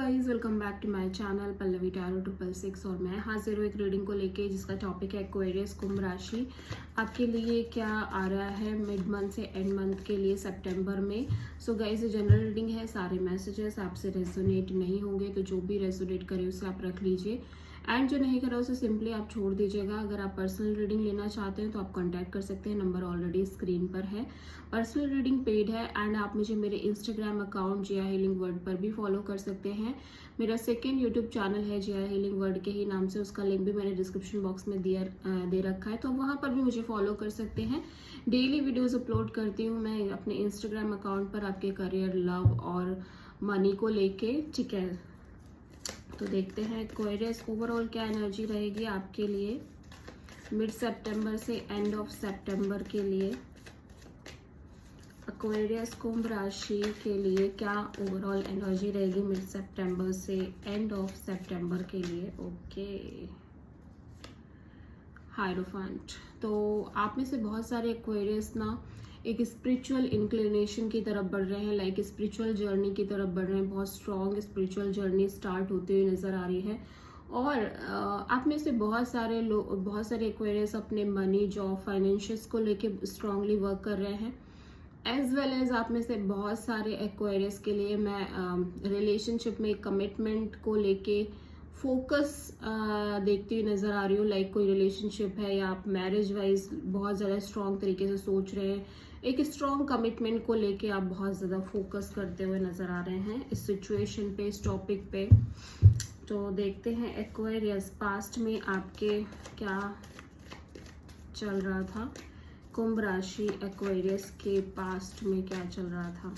Guys, welcome back to my channel Pallavi tarot 666 और मैं हाजिर हूँ एक रीडिंग को लेके जिसका टॉपिक है एक्वेरियस कुंभ राशि। आपके लिए क्या आ रहा है मिड मंथ से एंड मंथ के लिए सितंबर में। सो गाइस, ये जनरल रीडिंग है, सारे मैसेजेस आपसे रेजोनेट नहीं होंगे, तो जो भी रेजोनेट करे उसे आप रख लीजिए एंड जो नहीं करा उसे सिंपली आप छोड़ दीजिएगा। अगर आप पर्सनल रीडिंग लेना चाहते हैं तो आप कांटेक्ट कर सकते हैं, नंबर ऑलरेडी स्क्रीन पर है। पर्सनल रीडिंग पेड है एंड आप मुझे मेरे इंस्टाग्राम अकाउंट जिया हीलिंग वर्ल्ड पर भी फॉलो कर सकते हैं। मेरा सेकंड यूट्यूब चैनल है जिया हीलिंग वर्ल्ड के ही नाम से, उसका लिंक भी मैंने डिस्क्रिप्शन बॉक्स में दे रखा है, तो वहाँ पर भी मुझे फॉलो कर सकते हैं। डेली वीडियोज़ अपलोड करती हूँ मैं अपने इंस्टाग्राम अकाउंट पर आपके करियर, लव और मनी को लेके, ठीक है। तो देखते हैं एक्वेरियस ओवरऑल क्या एनर्जी रहेगी आपके लिए मिड सितंबर से एंड ऑफ सितंबर के लिए। एक्वेरियस कुंभ राशि के लिए क्या ओवरऑल एनर्जी रहेगी मिड सितंबर से एंड ऑफ सितंबर के लिए। Okay, hierophant. तो आप में से बहुत सारे एक्वेरियस ना एक स्पिरिचुअल इंक्लिनेशन की तरफ बढ़ रहे हैं, लाइक स्पिरिचुअल जर्नी की तरफ बढ़ रहे हैं। बहुत स्ट्रॉन्ग स्पिरिचुअल जर्नी स्टार्ट होती हुई नजर आ रही है और आप में से बहुत सारे एक्वेरियस अपने मनी, जॉब, फाइनेंशियल्स को लेके स्ट्रांगली वर्क कर रहे हैं। एज वेल एज आप में से बहुत सारे एक्वेरियस के लिए मैं रिलेशनशिप में कमिटमेंट को लेके फोकस देखती हुई नजर आ रही हूँ। लाइक कोई रिलेशनशिप है या आप मैरिज वाइज बहुत ज़्यादा स्ट्रॉन्ग तरीके से सोच रहे हैं, एक स्ट्रॉन्ग कमिटमेंट को लेके आप बहुत ज़्यादा फोकस करते हुए नजर आ रहे हैं इस सिचुएशन पे, इस टॉपिक पे। तो देखते हैं एक्वेरियस पास्ट में आपके क्या चल रहा था। कुंभ राशि एक्वेरियस के पास्ट में क्या चल रहा था।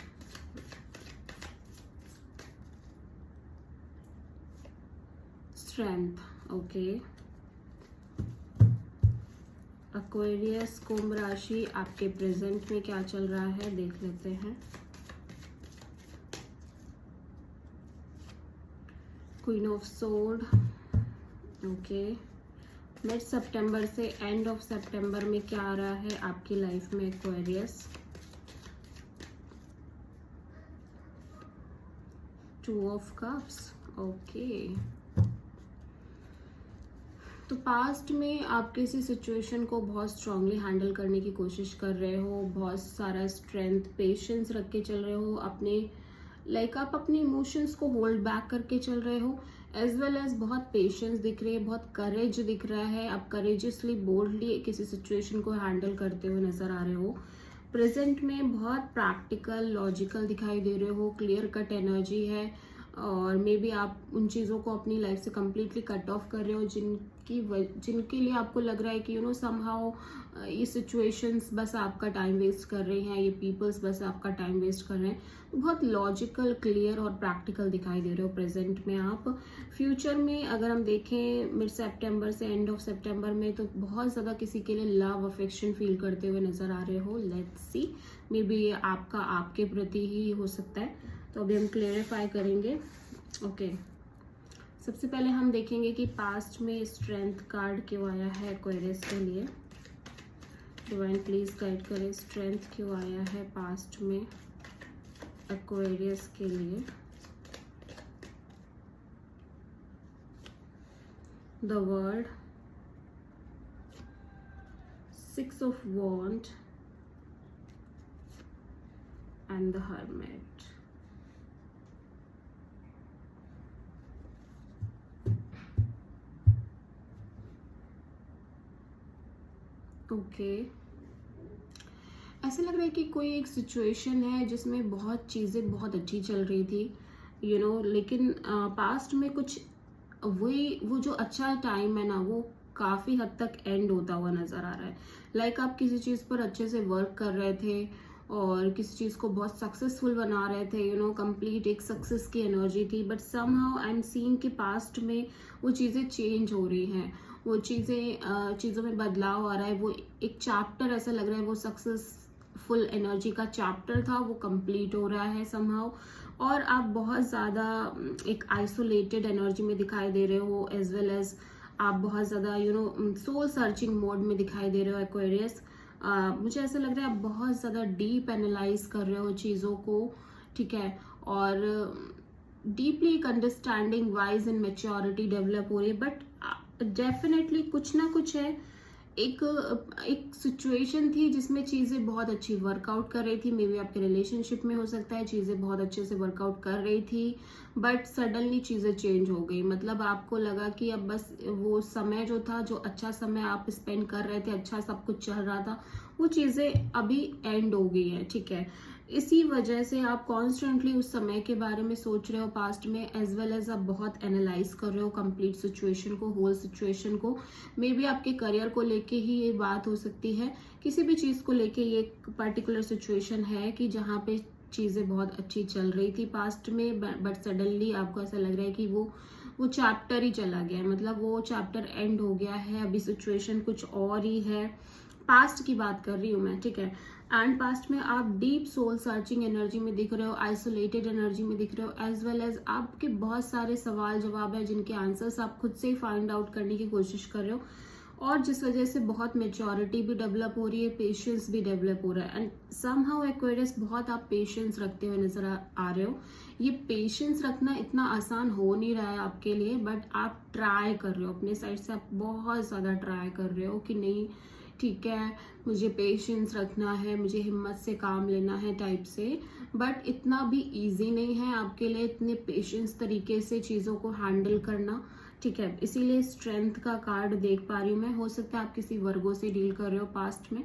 Strength, okay. एक्वेरियस कुंभ राशि आपके प्रेजेंट में क्या चल रहा है देख लेते हैं। Queen of sword, okay. Mid सितंबर से एंड ऑफ सितंबर में क्या आ रहा है आपकी लाइफ में Aquarius. To of cups, okay. तो पास्ट में आप किसी सिचुएशन को बहुत स्ट्रांगली हैंडल करने की कोशिश कर रहे हो, बहुत सारा स्ट्रेंथ, पेशेंस रख के चल रहे हो अपने, लाइक आप अपने इमोशंस को होल्ड बैक करके चल रहे हो। एज वेल एज बहुत पेशेंस दिख रही है, बहुत करेज दिख रहा है, आप करेजियसली, बोल्डली किसी सिचुएशन को हैंडल करते हुए नजर आ रहे हो। प्रेजेंट में बहुत प्रैक्टिकल, लॉजिकल दिखाई दे रहे हो, क्लियर कट एनर्जी है और मे बी आप उन चीज़ों को अपनी लाइफ से कम्प्लीटली कट ऑफ कर रहे हो जिनके लिए आपको लग रहा है कि समहाउ ये सिचुएशंस बस आपका टाइम वेस्ट कर रहे हैं, ये पीपल्स बस आपका टाइम वेस्ट कर रहे हैं। तो बहुत लॉजिकल, क्लियर और प्रैक्टिकल दिखाई दे रहे हो प्रेजेंट में आप। फ्यूचर में अगर हम देखें मिड सितंबर से एंड ऑफ सितंबर में, तो बहुत ज़्यादा किसी के लिए लव, अफेक्शन फील करते हुए नजर आ रहे हो। लेट्स सी, मे बी ये आपका आपके प्रति ही हो सकता है, तो अभी हम क्लेरिफाई करेंगे। ओके, सबसे पहले हम देखेंगे कि पास्ट में स्ट्रेंथ कार्ड क्यों आया है एक्वेरियस के लिए। डिवाइन प्लीज गाइड करें, स्ट्रेंथ क्यों आया है पास्ट में एक्वेरियस के लिए। The world, 6 of wand and the hermit. Okay, ऐसा लग रहा है कि कोई एक सिचुएशन है जिसमें बहुत चीज़ें बहुत अच्छी चल रही थी लेकिन पास्ट में कुछ वो जो अच्छा टाइम है ना, वो काफ़ी हद तक एंड होता हुआ नज़र आ रहा है। लाइक आप किसी चीज़ पर अच्छे से वर्क कर रहे थे और किसी चीज़ को बहुत सक्सेसफुल बना रहे थे, कंप्लीट एक सक्सेस की एनर्जी थी, but somehow I am seeing कि पास्ट में वो चीज़ें चेंज हो रही हैं, वो चीज़ों में बदलाव आ रहा है। वो एक चैप्टर ऐसा लग रहा है, वो सक्सेसफुल एनर्जी का चैप्टर था, वो कंप्लीट हो रहा है समहाउ। और आप बहुत ज़्यादा एक आइसोलेटेड एनर्जी में दिखाई दे रहे हो, एज वेल एज आप बहुत ज़्यादा सोल सर्चिंग मोड में दिखाई दे रहे हो एक्वेरियस। मुझे ऐसा लग रहा है आप बहुत ज़्यादा डीप एनालाइज कर रहे हो चीज़ों को, ठीक है। और डीपली एक understanding, wise and maturity develop हो रही है। बट डेफिनेटली कुछ ना कुछ है, एक एक सिचुएशन थी जिसमें चीज़ें बहुत अच्छी वर्कआउट कर रही थी। मे बी आपके रिलेशनशिप में हो सकता है चीज़ें बहुत अच्छे से वर्कआउट कर रही थी, बट सडनली चीज़ें चेंज हो गई। मतलब आपको लगा कि अब बस वो समय जो था, जो अच्छा समय आप स्पेंड कर रहे थे, अच्छा सब कुछ चल रहा था, वो चीज़ें अभी एंड हो गई है, ठीक है। इसी वजह से आप कॉन्स्टेंटली उस समय के बारे में सोच रहे हो पास्ट में, एज वेल एज आप बहुत एनालाइज कर रहे हो कंप्लीट सिचुएशन को, होल सिचुएशन को। मे बी आपके करियर को लेके ही ये बात हो सकती है, किसी भी चीज़ को लेके ये पर्टिकुलर सिचुएशन है कि जहाँ पे चीज़ें बहुत अच्छी चल रही थी पास्ट में, बट सडनली आपको ऐसा लग रहा है कि वो चैप्टर ही चला गया है, मतलब वो चैप्टर एंड हो गया है, अभी सिचुएशन कुछ और ही है। पास्ट की बात कर रही हूँ मैं, ठीक है। एंड पास्ट में आप डीप सोल सर्चिंग एनर्जी में दिख रहे हो, आइसोलेटेड एनर्जी में दिख रहे हो, एज वेल एज आपके बहुत सारे सवाल जवाब है जिनके आंसर्स आप खुद से ही फाइंड आउट करने की कोशिश कर रहे हो, और जिस वजह से बहुत मेच्योरिटी भी डेवलप हो रही है, पेशेंस भी डेवलप हो रहा है। एंड समहाउ एक्वेरियस बहुत आप पेशेंस रखते हुए नजर आ रहे हो। ये पेशेंस रखना इतना आसान हो नहीं रहा है आपके लिए, बट आप ट्राई कर रहे हो अपने साइड से, आप बहुत ज़्यादा ट्राई कर रहे हो कि नहीं ठीक है, मुझे पेशेंस रखना है, मुझे हिम्मत से काम लेना है टाइप से। बट इतना भी इजी नहीं है आपके लिए इतने पेशेंस तरीके से चीज़ों को हैंडल करना, ठीक है। इसीलिए स्ट्रेंथ का कार्ड देख पा रही हूँ मैं। हो सकता है आप किसी वर्गो से डील कर रहे हो पास्ट में,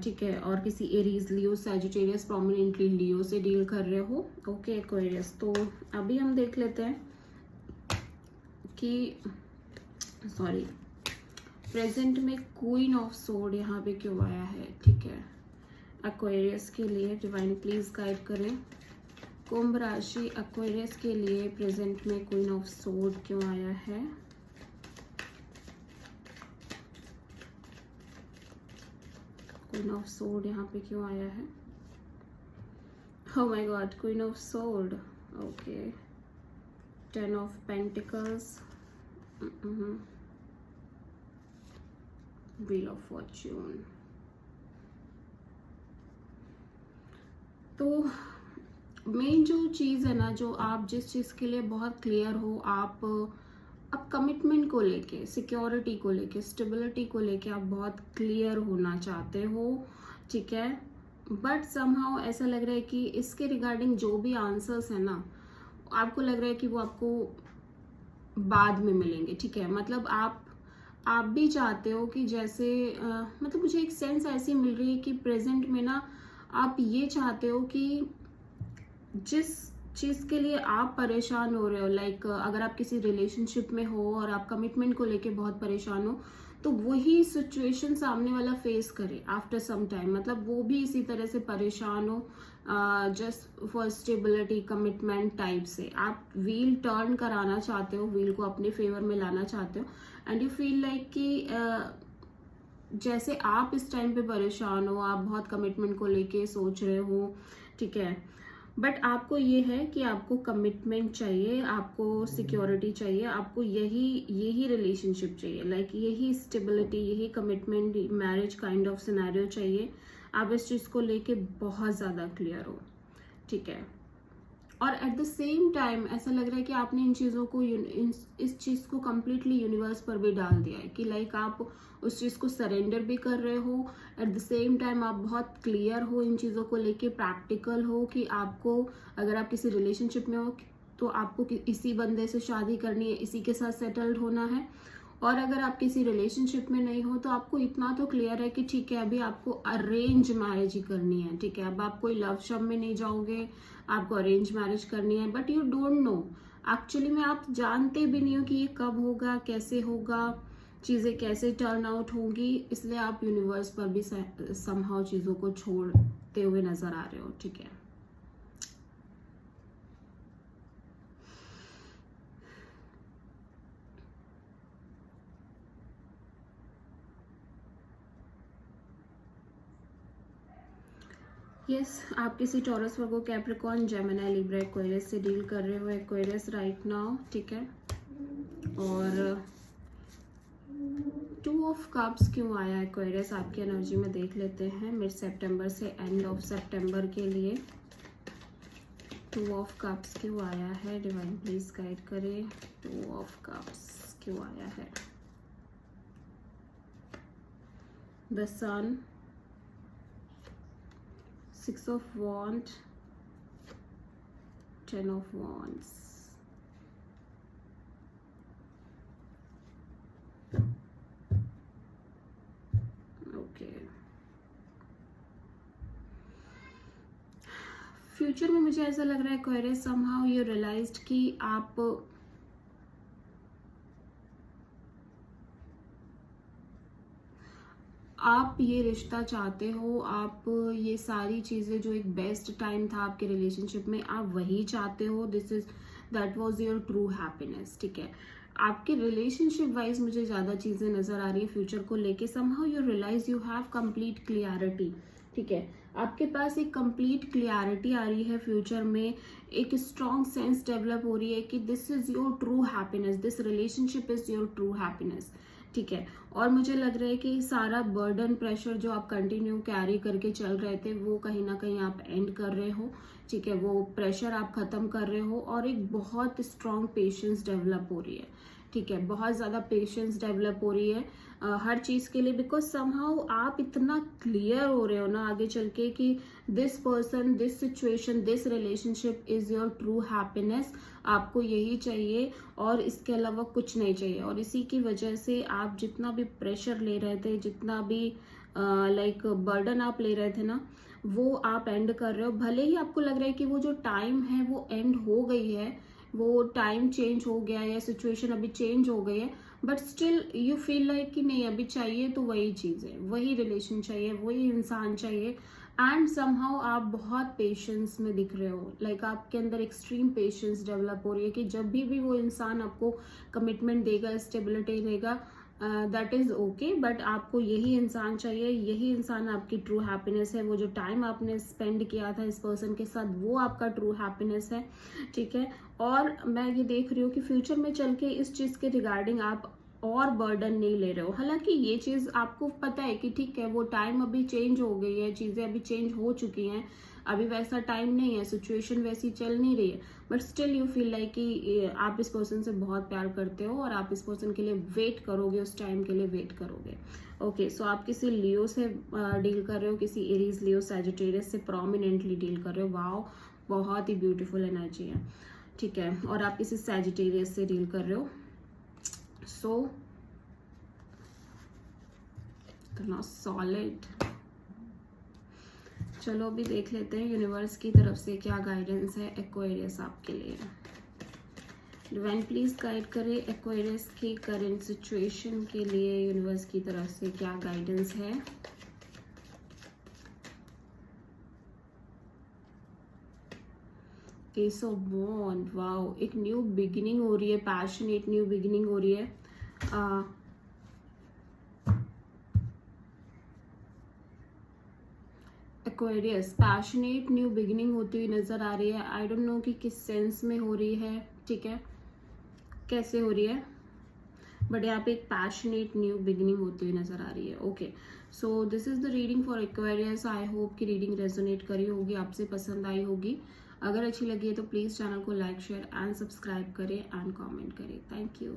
ठीक है, और किसी एरीज, लियो, सैजिटेरियस, प्रोमिनेंटली लियो से डील कर रहे हो, ओके एक्वेरियस। तो अभी हम देख लेते हैं कि सॉरी प्रेजेंट में क्वीन ऑफ सोर्ड यहाँ पे क्यों आया है, ठीक है। एक्वेरियस के लिए डिवाइन प्लीज गाइड करें। कुंभ राशि एक्वेरियस के लिए प्रेजेंट में क्वीन ऑफ सोर्ड क्यों आया है। क्वीन ऑफ सोर्ड यहाँ पे क्यों आया है। Oh my God, queen of sword, okay. 10 of pentacles, wheel of Fortune. तो मेन जो चीज़ है ना, जो आप जिस चीज़ के लिए बहुत क्लियर हो, आप कमिटमेंट को लेके, सिक्योरिटी को लेके, स्टेबिलिटी को लेके आप बहुत क्लियर होना चाहते हो, ठीक है। बट समहाउ ऐसा लग रहा है कि इसके रिगार्डिंग जो भी आंसर्स है ना, आपको लग रहा है कि वो आपको बाद में मिलेंगे, ठीक है। मतलब आप भी चाहते हो कि जैसे मतलब मुझे एक सेंस ऐसी मिल रही है कि प्रेजेंट में ना आप ये चाहते हो कि जिस चीज़ के लिए आप परेशान हो रहे हो, लाइक अगर आप किसी रिलेशनशिप में हो और आप कमिटमेंट को लेके बहुत परेशान हो, तो वही सिचुएशन सामने वाला फेस करे आफ्टर सम टाइम, मतलब वो भी इसी तरह से परेशान हो, just for stability, commitment type से। आप व्हील टर्न कराना चाहते हो, व्हील को अपने फेवर में लाना चाहते हो, एंड यू फील लाइक कि जैसे आप इस टाइम पे परेशान हो, आप बहुत कमिटमेंट को लेके सोच रहे हो, ठीक है। बट आपको ये है कि आपको कमिटमेंट चाहिए, आपको सिक्योरिटी चाहिए, आपको यही रिलेशनशिप चाहिए, लाइक यही स्टेबिलिटी, यही commitment, marriage kind of scenario चाहिए। आप इस चीज़ को लेके बहुत ज़्यादा क्लियर हो, ठीक है। और एट द सेम टाइम ऐसा लग रहा है कि आपने इन चीज़ों को, इस चीज़ को कम्प्लीटली यूनिवर्स पर भी डाल दिया है, कि लाइक आप उस चीज़ को सरेंडर भी कर रहे हो, एट द सेम टाइम आप बहुत क्लियर हो इन चीज़ों को लेके, प्रैक्टिकल हो कि आपको, अगर आप किसी रिलेशनशिप में हो तो आपको इसी बंदे से शादी करनी है, इसी के साथ सेटल्ड होना है। और अगर आप किसी रिलेशनशिप में नहीं हो तो आपको इतना तो क्लियर है कि ठीक है, अभी आपको अरेंज मैरिज ही करनी है, ठीक है। अब आप कोई लव शब में नहीं जाओगे, आपको अरेंज मैरिज करनी है, but you don't know, actually में आप जानते भी नहीं हो कि ये कब होगा, कैसे होगा, चीज़ें कैसे टर्न आउट होंगी, इसलिए आप यूनिवर्स पर भी समहाउ चीज़ों को छोड़ते हुए नजर आ रहे हो, ठीक है। यस, आप किसी टॉरस, वर्गो, कैप्रिकॉर्न, जेमिनी, लिब्रा, एक्वेरियस से डील कर रहे हो, एक्वेरियस राइट नाउ, ठीक है। और 2 ऑफ कप्स क्यों आया एक्वेरियस आपकी एनर्जी में, देख लेते हैं मिड सितंबर से एंड ऑफ सितंबर के लिए। टू ऑफ कप्स क्यों आया है? डिवाइन प्लीज गाइड करे। टू ऑफ कप्स क्यों आया है? The sun, 6 of wand, 10 of wands. Okay, future में मुझे ऐसा लग रहा है एक्वेरियस समहाउ यू रियलाइज्ड कि आप ये रिश्ता चाहते हो, आप ये सारी चीजें जो एक बेस्ट टाइम था आपके रिलेशनशिप में, आप वही चाहते हो। That was your true happiness, ठीक है। आपके रिलेशनशिप वाइज मुझे ज्यादा चीजें नजर आ रही है फ्यूचर को लेके। Somehow you realise you have complete clarity, ठीक है। आपके पास एक कंप्लीट क्लियरिटी आ रही है फ्यूचर में, एक स्ट्रॉन्ग सेंस डेवलप हो रही है कि this is your true happiness, this relationship is your true happiness, ठीक है। और मुझे लग रहा है कि सारा बर्डन प्रेशर जो आप कंटिन्यू कैरी करके चल रहे थे वो कहीं ना कहीं आप एंड कर रहे हो, ठीक है। वो प्रेशर आप खत्म कर रहे हो और एक बहुत स्ट्रॉन्ग पेशेंस डेवलप हो रही है, ठीक है। बहुत ज्यादा पेशेंस डेवलप हो रही है हर चीज के लिए, बिकॉज समहाउ आप इतना क्लियर हो रहे हो ना आगे चल के कि this person, this situation, this relationship is your true happiness. आपको यही चाहिए और इसके अलावा कुछ नहीं चाहिए। और इसी की वजह से आप जितना भी प्रेशर ले रहे थे, जितना भी लाइक बर्डन आप ले रहे थे ना, वो आप एंड कर रहे हो। भले ही आपको लग रहा है कि वो जो टाइम है वो एंड हो गई है, वो टाइम चेंज हो गया या सिचुएशन अभी चेंज हो गई है, but still you feel like कि नहीं, अभी चाहिए तो वही चीज है, वही रिलेशन चाहिए, वही इंसान चाहिए। एंड समहाउ आप बहुत पेशेंस में दिख रहे हो, लाइक आपके अंदर एक्सट्रीम पेशेंस डेवलप हो रही है कि जब भी वो इंसान आपको कमिटमेंट देगा, स्टेबिलिटी देगा, दैट इज ओके, बट आपको यही इंसान चाहिए, यही इंसान आपकी ट्रू हैप्पीनेस है। वो जो टाइम आपने स्पेंड किया था इस पर्सन के साथ वो आपका ट्रू हैप्पीनेस है, ठीक है। और मैं ये देख रही हूँ कि फ्यूचर में चल के इस चीज के रिगार्डिंग आप और बर्डन नहीं ले रहे हो। हालांकि ये चीज आपको पता है कि ठीक है वो टाइम अभी चेंज हो गई है, चीजें अभी चेंज हो चुकी हैं, अभी वैसा टाइम नहीं है, सिचुएशन वैसी चल नहीं रही है, but still you feel like कि आप इस पर्सन से बहुत प्यार करते हो और आप इस पर्सन के लिए वेट करोगे, उस टाइम के लिए वेट करोगे। ओके, सो आप किसी लियो से डील कर रहे हो, किसी एरीज, लियो, सैजिटेरियस से प्रोमिनेंटली डील कर रहे हो। वाओ, बहुत ही ब्यूटीफुल एनर्जी है, ठीक है। और आप किसी सैजिटेरियस से डील कर रहे हो। सो इतना सॉलिड। चलो अभी देख लेते हैं यूनिवर्स की तरफ से क्या गाइडेंस है एक्वेरियस आपके लिए। डिवाइन प्लीज गाइड करे एक्वेरियस की करंट सिचुएशन के लिए यूनिवर्स की तरफ से क्या गाइडेंस है। एस ऑफ वॉन्ड, वाओ, एक न्यू बिगिनिंग हो रही है, पैशनेट न्यू बिगिनिंग हो रही है। एक्वेरियस, पैशनेट न्यू बिगिनिंग होती हुई नजर आ रही है। आई डोंट नो कि किस सेंस में हो रही है, ठीक है, कैसे हो रही है, बट यहाँ पे एक पैशनेट न्यू बिगिनिंग होती हुई नजर आ रही है। Okay, so this is the reading for Aquarius. I hope कि रीडिंग रेजोनेट करी होगी, आपसे पसंद आई होगी। अगर अच्छी लगी है तो प्लीज चैनल को लाइक, शेयर एंड सब्सक्राइब करें एंड कमेंट करें। Thank you.